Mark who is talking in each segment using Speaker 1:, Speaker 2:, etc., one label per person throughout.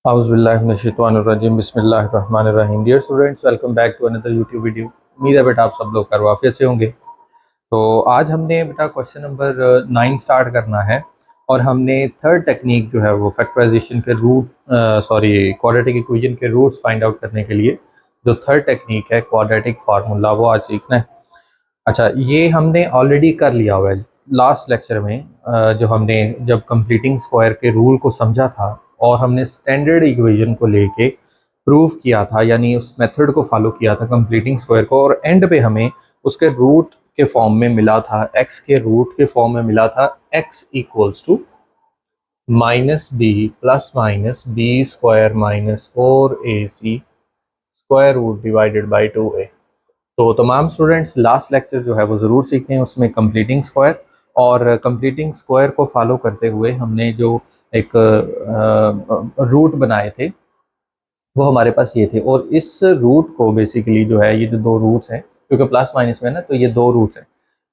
Speaker 1: औज़ुबिल्लाहिमिनश्शैतानिर्रजीम बिस्मिल्लाहिर्रहमानिर्रहीम। Dear students, welcome back to another YouTube video. उम्मीद है बेटा आप सब लोग खैरियत से होंगे। तो आज हमने बेटा क्वेश्चन नंबर 9 स्टार्ट करना है और हमने थर्ड टेक्निक जो है वो फैक्टराइजेशन के क्वाड्रेटिक इक्वेशन के रूट्स फाइंड आउट करने के लिए जो थर्ड टेक्निक है क्वाड्रेटिक फार्मूला वो आज सीखना है। अच्छा, ये हमने ऑलरेडी कर लिया हुआ है लास्ट लेक्चर में, जो हमने जब कंप्लीटिंग स्क्वायर के रूल को समझा था और हमने स्टैंडर्ड इक्वेशन को लेके प्रूव किया था, यानी उस मेथड को फॉलो किया था कंप्लीटिंग स्क्वायर को, और एंड पे हमें उसके रूट के फॉर्म में मिला था, एक्स के रूट के फॉर्म में मिला था x equals to minus b plus minus b square minus 4ac square root divided by 2a। तो तमाम स्टूडेंट्स लास्ट लेक्चर जो है वो ज़रूर सीखें, उसमें कंप्लीटिंग स्क्वायर और कंप्लीटिंग स्क्वायर को फॉलो करते हुए हमने जो एक रूट बनाए थे वो हमारे पास ये थे, और इस रूट को बेसिकली जो है ये जो दो रूट्स हैं, क्योंकि प्लस माइनस में ना, तो ये दो रूट्स हैं,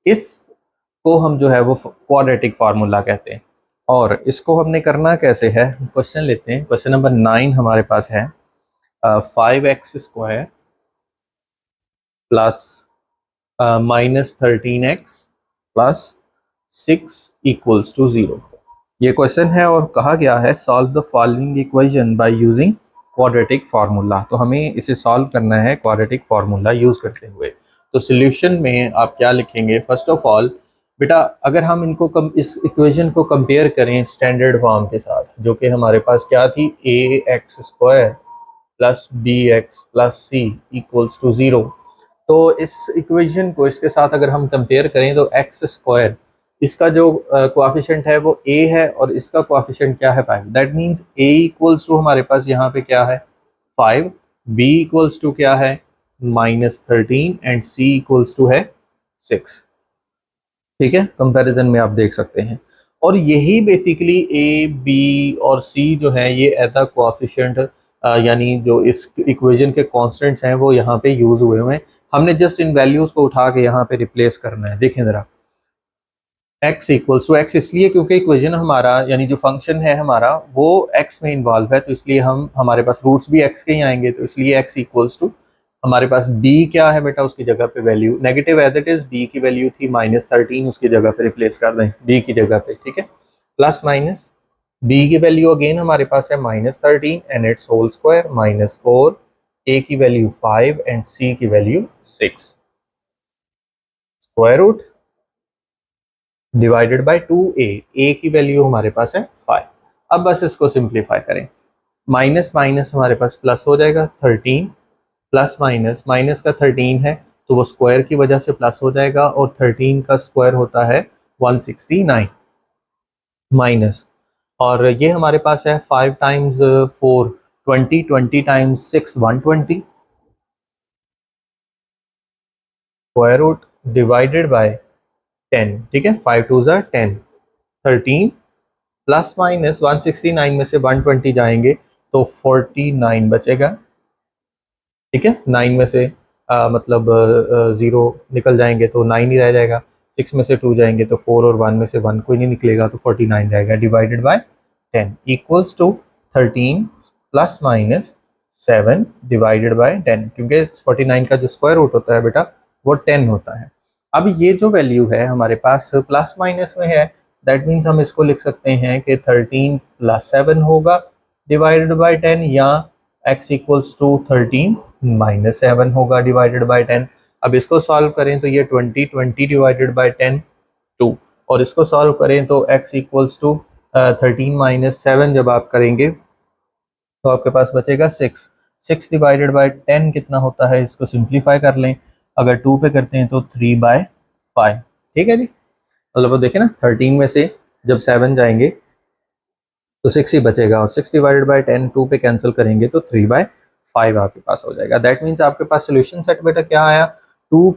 Speaker 1: इसको हम जो है वो क्वाड्रेटिक फार्मूला कहते हैं। और इसको हमने करना कैसे है, क्वेश्चन लेते हैं। क्वेश्चन नंबर 9 हमारे पास है 5x² plus minus 13x plus 6 equals to 0। ये क्वेश्चन है और कहा गया है solve the following equation by using quadratic formula. तो हमें इसे सॉल्व करना है क्वाड्रेटिक फार्मूला यूज करते हुए। तो सॉल्यूशन में आप क्या लिखेंगे, फर्स्ट ऑफ ऑल बेटा अगर हम इनको इस इक्वेशन को कंपेयर करें स्टैंडर्ड फॉर्म के साथ, जो कि हमारे पास क्या थी, ax² plus bx plus c equals to 0। तो इस इक्वेशन को इसके साथ अगर हम कंपेयर करें तो x², इसका जो कोएफिशिएंट है वो a है और इसका कोएफिशिएंट क्या है 5। That means a equals to हमारे पास यहाँ पे क्या है 5, b इक्वल्स टू क्या है -13 एंड c इक्वल्स टू है 6। ठीक है, कंपैरिजन में आप देख सकते हैं। और यही बेसिकली a b और c जो है ये एज कोएफिशिएंट यानी जो इस इक्वेशन के कांस्टेंट्स हैं वो यहाँ पे यूज हुए हैं। हमने जस्ट इन वैल्यूज को उठा के यहाँ पे रिप्लेस करना है। देखें जरा, x इक्वल्स टू x इसलिए क्योंकि इक्वेशन हमारा यानी जो फंक्शन है हमारा वो x में इन्वॉल्व है, तो इसलिए हमारे पास रूट्स भी x के ही आएंगे, तो इसलिए x इक्वल्स टू हमारे पास b क्या है बेटा, उसकी जगह पे value negative as it is, b की वैल्यू थी -13, उसकी जगह पे रिप्लेस कर दें b की जगह पे। ठीक है, प्लस माइनस b की वैल्यू अगेन हमारे पास है -13 and it's whole square -4, a की वैल्यू 5 एंड c की value 6, square root divided by 2a, a की वैल्यू हमारे पास है 5। अब बस इसको सिंप्लीफाई करें, माइनस माइनस हमारे पास प्लस हो जाएगा 13 प्लस माइनस, माइनस का 13 है तो वो स्क्वायर की वजह से प्लस हो जाएगा, और 13 का स्क्वायर होता है 169 माइनस, और ये हमारे पास है 5 times 4 20, 20 times 6 120, square root divided by 10। ठीक है, 5 2 ज़ा 10, 13 प्लस माइनस 169 में से 120 जाएंगे तो 49 बचेगा। ठीक है, 9 में से मतलब 0 निकल जाएंगे तो 9 ही रह जाएगा, 6 में से 2 जाएंगे तो 4 और 1 में से 1 कोई नहीं निकलेगा तो 49 रहेगा, divided by 10 equals to 13 plus minus 7 divided by 10, क्योंकि 49 का जो स्क्वायर रूट होता है बेटा वो 10 होता है। अब ये जो वैल्यू है हमारे पास प्लस माइनस में है, दैट मीन्स हम इसको लिख सकते हैं कि 13 प्लस 7 होगा डिवाइडेड बाय 10, या x इक्वल्स टू 13 माइनस 7 होगा डिवाइडेड बाय 10। अब इसको सॉल्व करें तो ये 20 20 डिवाइडेड बाय 10 2, और इसको सॉल्व करें तो x इक्वल्स टू 13 माइनस 7 जब आप करेंगे तो आपके पास बचेगा 6। 6 डिवाइडेड बाय 10 कितना होता है, इसको सिंप्लीफाई कर लें, अगर 2 पे करते हैं तो 3/5। ठीक है जी, मतलब वो देखें ना, 13 में से जब 7 जाएंगे तो 6 ही बचेगा, और 6 डिवाइडेड बाय 10 2 पे कैंसिल करेंगे तो 3/5 आपके पास हो जाएगा। दैट मीन्स आपके पास सोल्यूशन सेट बेटा क्या आया, 2,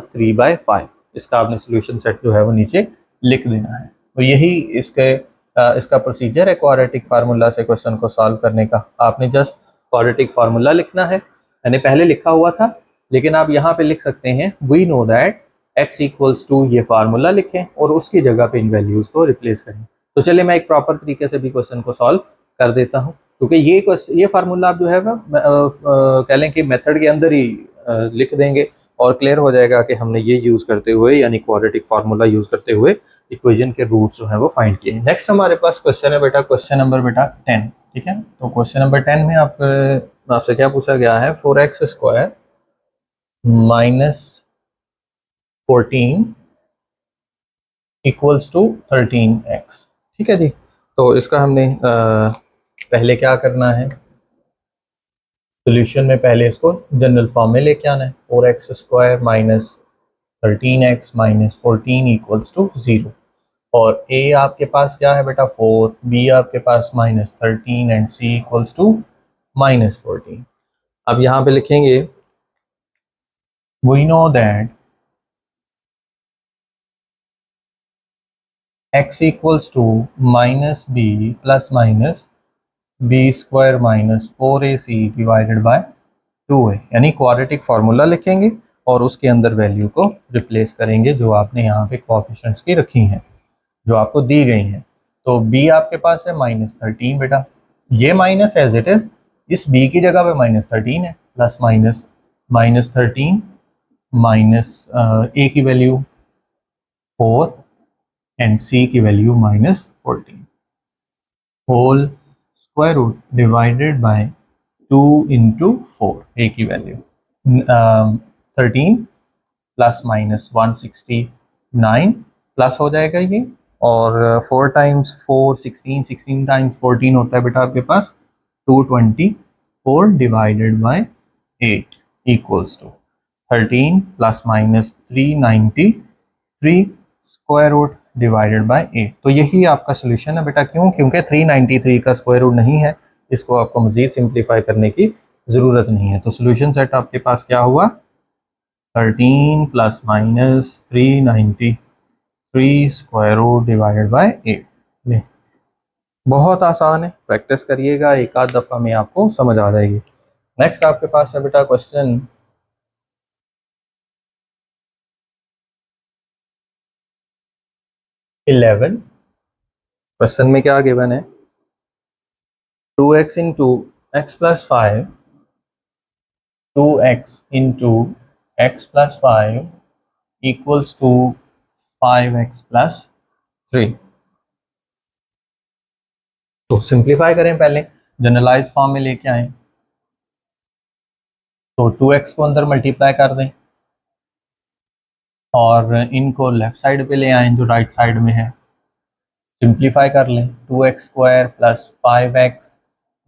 Speaker 1: 3/5। इसका आपने सोल्यूशन सेट जो है वो नीचे लिख देना है। तो यही इसका प्रोसीजर है क्वाड्रेटिक फार्मूला से क्वेश्चन को सॉल्व करने का। आपने जस्ट क्वाड्रेटिक फार्मूला लिखना है, मैंने पहले लिखा हुआ था लेकिन आप यहाँ पे लिख सकते हैं we know that x equals to ये फार्मूला लिखें और उसकी जगह पे इन वैल्यूज को रिप्लेस करें। तो चलिए मैं एक प्रॉपर तरीके से भी क्वेश्चन को सॉल्व कर देता हूँ। क्योंकि ये फार्मूला आप जो है कह लें कि मेथड के अंदर ही लिख देंगे और क्लियर हो जाएगा कि हमने ये यूज़ करते हुए यानी क्वाड्रेटिक फार्मूला यूज़ करते हुए इक्वेशन के रूट्स जो है वो फाइंड किए। नेक्स्ट हमारे पास क्वेश्चन है बेटा, क्वेश्चन नंबर बेटा 10, ठीक है। तो क्वेश्चन नंबर 10 में आपसे क्या पूछा गया है, 4x² minus 14 equals to 13x, ठीक है जी। तो इसका हमने पहले क्या करना है, सोल्यूशन में पहले इसको जनरल फॉर्म में लेके आना है। 4x² minus 13x minus 14 equals to 0। और a आपके पास क्या है बेटा 4, b आपके पास -13 एंड c इक्वल्स टू -14। अब यहाँ पे लिखेंगे we know that x equals to -b plus minus b² minus 4ac divided by 2a, यानी क्वाड्रेटिक फार्मूला लिखेंगे और उसके अंदर वैल्यू को रिप्लेस करेंगे जो आपने यहाँ पे कोएफिशिएंट्स की रखी हैं जो आपको दी गई हैं। तो b आपके पास है -13 बेटा, ये माइनस एज इट इज, इस b की जगह पे -13 है, प्लस माइनस -13 माइनस a की वैल्यू 4 एंड c की value -14 whole square root divided by 2 into 4, a की वैल्यू 13 प्लस माइनस 169 प्लस हो जाएगा ये, और 4 टाइम्स 4 16, 16 टाइम्स 14 होता है बेटा आपके पास 224 divided by 8 equals to 13 plus minus 393 square root divided by 8। तो यही आपका सोल्यूशन है बेटा, क्यों? क्योंकि 393 का स्क्वायर रूट नहीं है, इसको आपको मजीद सिंप्लीफाई करने की ज़रूरत नहीं है। तो सोल्यूशन सेट आपके पास क्या हुआ, 13 plus minus 393 square root divided by 8। बहुत आसान है, प्रैक्टिस करिएगा, एक आध दफ़ा में आपको समझ आ जाएगी। नेक्स्ट आपके पास है बेटा क्वेश्चन 11। क्वेश्चन में क्या गिवन है, 2x into x plus 5, 2x into x plus 5 equals to 5x plus 3। तो सिंप्लीफाई करें, पहले जनरलाइज फॉर्म में लेके आए, तो 2x को अंदर मल्टीप्लाई कर दें और इनको लेफ्ट साइड पे ले आए जो राइट साइड में है, सिंप्लीफाई कर लें, 2x² plus 5x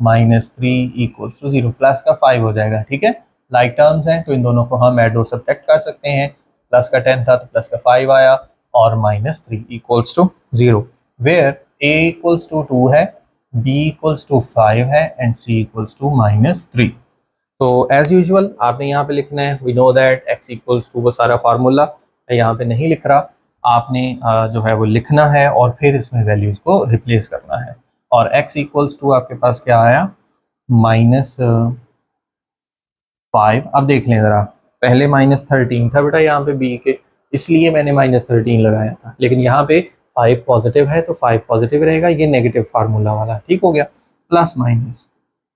Speaker 1: minus 3 equals to 0, plus का 5 हो जाएगा, ठीक है। लाइक टर्म्स हैं तो इन दोनों को हम ऐड और सब्ट्रैक्ट कर सकते हैं, प्लस का 10 था तो प्लस का 5 आया और -3 equals to 0, where a equals to 2 है, b इक्वल्स टू 5 है एंड c इक्वल्स टू -3। तो एज यूजुअल आपने यहाँ पे लिखना है, we know that x equals to, वो सारा फार्मूला यहाँ पे नहीं लिख रहा, आपने जो है वो लिखना है और फिर इसमें वैल्यूज को रिप्लेस करना है। और x इक्वल्स टू आपके पास क्या आया, -5। अब देख लें ज़रा, पहले -13 था बेटा यहाँ पे b के, इसलिए मैंने -13 लगाया था, लेकिन यहाँ पे 5 पॉजिटिव है तो 5 पॉजिटिव रहेगा, ये नेगेटिव फार्मूला वाला, ठीक हो गया। प्लस माइनस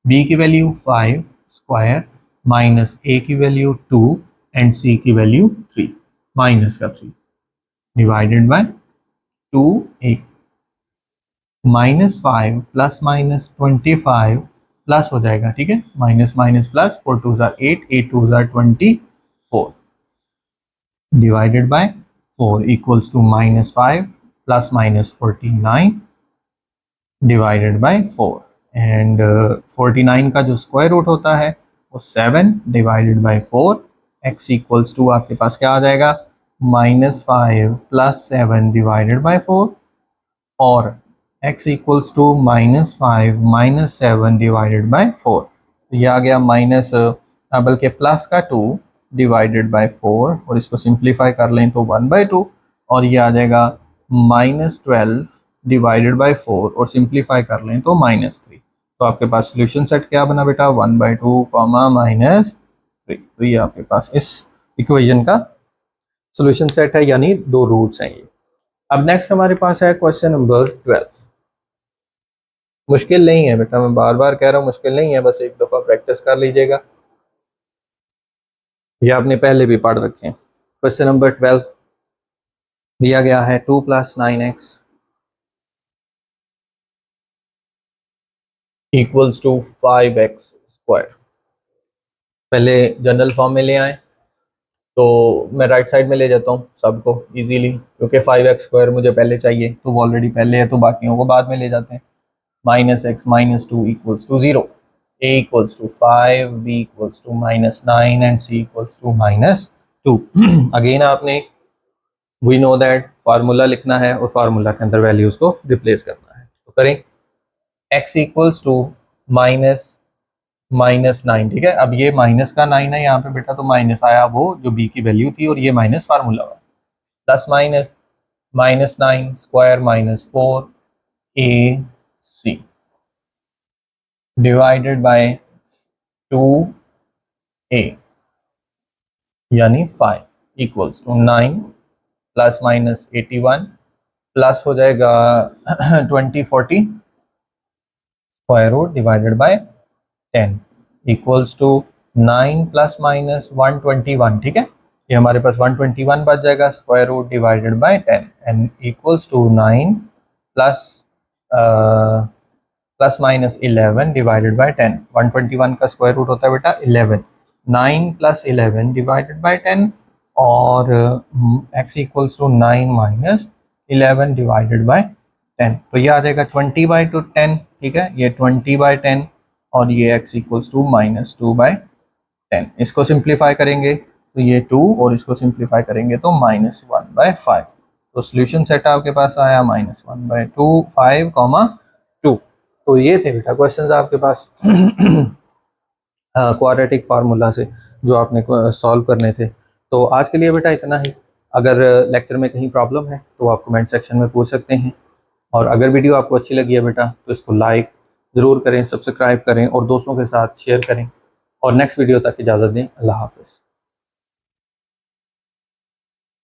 Speaker 1: b की वैल्यू 5 स्क्वायर माइनस a की वैल्यू 2 एंड c की वैल्यू 3, माइनस का 3 divided by 2a, -5 plus minus 25 plus हो जाएगा, ठीक है, माइनस माइनस प्लस 4 2 ज़ा 8, 8 2 ज़ा 24 divided by 4 equals to -5 plus minus 49 divided by 4 and 49 का जो स्क्वायर रूट होता है वो 7 divided by 4, x equals to आपके पास क्या आ जाएगा, -5 प्लस 7 डिवाइडेड बाय 4 और x equals to -5 minus 7 divided by 4। तो ये आ गया माइनस, बल्कि प्लस का 2 डिवाइडेड बाय 4 और इसको सिंप्लीफाई कर लें तो 1/2 और ये आ जाएगा -12 डिवाइडेड बाय 4 और सिंप्लीफाई कर लें तो -3। तो आपके पास सोल्यूशन सेट क्या बना बेटा, 1/2 -3। तो ये आपके पास इस इक्वेशन का सोल्यूशन सेट है, यानी 2 रूट्स हैं ये। अब नेक्स्ट हमारे पास है क्वेश्चन नंबर 12। मुश्किल नहीं है बेटा, मैं बार बार कह रहा हूँ मुश्किल नहीं है, बस एक दफ़ा प्रैक्टिस कर लीजिएगा। ये आपने पहले भी पढ़ रखे हैं। क्वेश्चन नंबर 12 दिया गया है 2 + 9x इक्वल्स टू 5x²। पहले जनरल फॉर्म में ले आए, तो मैं राइट साइड में ले जाता हूँ सबको इजीली, क्योंकि 5x² मुझे पहले चाहिए, तो वो ऑलरेडी पहले है, तो बाकियों को बाद में ले जाते हैं। -x - 2 = 0, a = 5, b = -9 and c = -2। Again आपने वी नो दैट फार्मूला लिखना है और फार्मूला के अंदर वैल्यूज को रिप्लेस करना है, तो करें। x = -9, ठीक है। अब ये माइनस का 9 है यहाँ पे बेटा, तो माइनस आया वो जो b की वैल्यू थी, और ये माइनस फार्मूला हुआ, plus minus -9² - 4ac divided by 2a यानी 5 = 9 ± 81 प्लस हो जाएगा 2040 square root divided by 10 equals to 9 ± 121, ठीक है। ये हमारे पास 121 बच जाएगा, square root divided by 10 and equals to 9 plus minus 11 divided by 10। 121 का स्क्वायर रूट होता है बेटा 11, 9 + 11 डिवाइडेड बाय 10, और x = 9 - 11 डिवाइडेड बाय 10, तो ये आ जाएगा 20/10, ठीक है। ये 20/10 और ये x = -2/10। इसको सिंप्लीफाई करेंगे तो ये 2, और इसको सिंप्लीफाई करेंगे तो -1/5। तो सोल्यूशन सेट आपके पास आया -1/2, 5, 2। तो ये थे बेटा क्वेश्चंस आपके पास क्वाड्रेटिक फार्मूला से जो आपने सॉल्व करने थे। तो आज के लिए बेटा इतना ही। अगर लेक्चर में कहीं प्रॉब्लम है तो आप कमेंट सेक्शन में पूछ सकते हैं, और अगर वीडियो आपको अच्छी लगी है बेटा तो इसको लाइक ज़रूर करें, सब्सक्राइब करें और दोस्तों के साथ शेयर करें। और नेक्स्ट वीडियो तक इजाज़त दें। अल्लाह हाफ़िज़।